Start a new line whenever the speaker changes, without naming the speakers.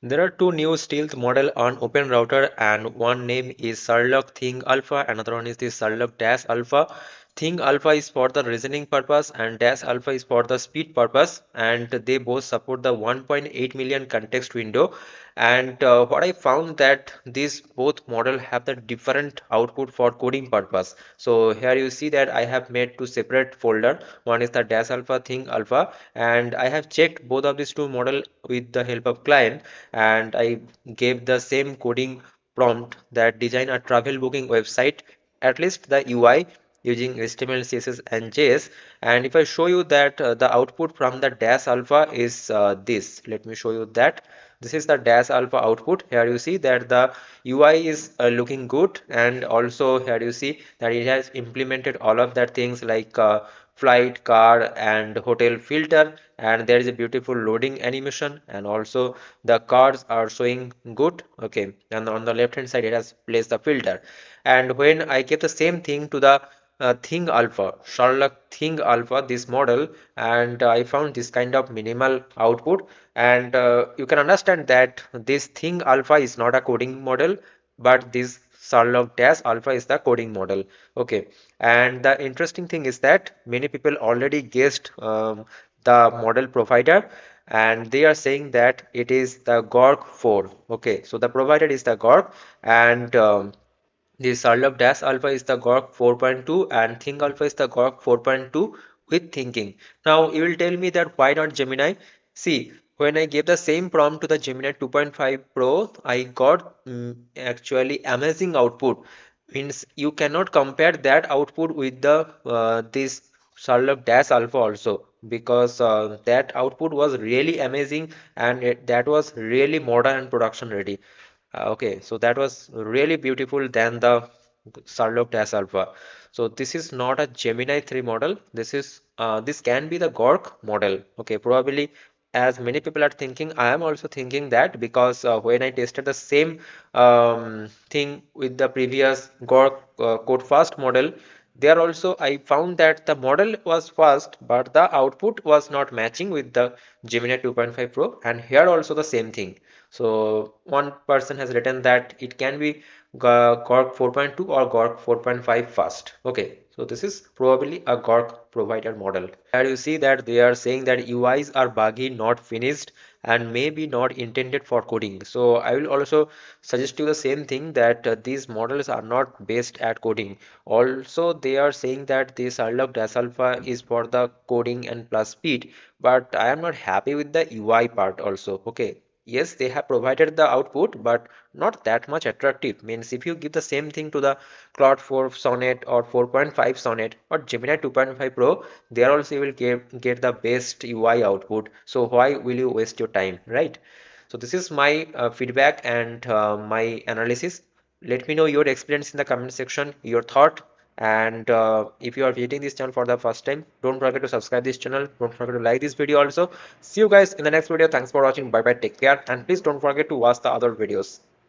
There are two new stealth model on Openrouter, and one name is Sherlock Thing Alpha, another one is the Sherlock Dash Alpha. Thing Alpha is for the reasoning purpose and Dash Alpha is for the speed purpose, and they both support the 1.8 million context window. And what I found that these both model have the different output for coding purpose. So here you see that I have made two separate folder. One is the Dash Alpha Thing Alpha, and I have checked both of these two model with the help of client, and I gave the same coding prompt that design a travel booking website, at least the UI using HTML, CSS and JS. And if I show you that the output from the Dash Alpha is this, let me show you that. This is the Dash Alpha output. Here you see that the UI is looking good, and also here you see that it has implemented all of that things like flight, car and hotel filter, and there is a beautiful loading animation, and also the cars are showing good. Okay, and on the left hand side it has placed the filter. And when I get the same thing to the Thing Alpha, Sherlock Thing Alpha, this model, and I found this kind of minimal output. And you can understand that this Thing Alpha is not a coding model, but this Sherlock Dash Alpha is the coding model. Okay, and the interesting thing is that many people already guessed the model provider, and they are saying that it is the Grok 4. Okay, so the provider is the Grok, and the Sherlock Dash Alpha is the Grok 4.2 and Think Alpha is the Grok 4.2 with thinking. Now you will tell me that why not Gemini? See, when I gave the same prompt to the Gemini 2.5 Pro, I got actually amazing output. Means you cannot compare that output with the this Sherlock Dash Alpha also, because that output was really amazing, and that was really modern and production ready. Okay, so that was really beautiful than the Sherlock Dash Alpha. So this is not a Gemini 3 model. This can be the Grok model. Okay, probably as many people are thinking, I am also thinking that, because when I tested the same thing with the previous Grok Code Fast model, there also I found that the model was fast, but the output was not matching with the Gemini 2.5 Pro, and here also the same thing. So one person has written that it can be Grok 4.2 or Grok 4.5 fast. Okay, so this is probably a Grok provider model. Here you see that they are saying that UIs are buggy, not finished, and maybe not intended for coding. So I will also suggest you the same thing, that these models are not based at coding. Also, they are saying that this Sherlock Dash Alpha is for the coding and plus speed, but I am not happy with the UI part also. Okay, yes, they have provided the output, but not that much attractive. Means if you give the same thing to the Claude 4 Sonnet or 4.5 Sonnet or Gemini 2.5 Pro, there also you will get the best UI output. So why will you waste your time, right? So this is my feedback and my analysis. Let me know your experience in the comment section, your thought. And if you are visiting this channel for the first time, don't forget to subscribe this channel. Don't forget to like this video also. See you guys in the next video. Thanks for watching. Bye bye. Take care. And please don't forget to watch the other videos.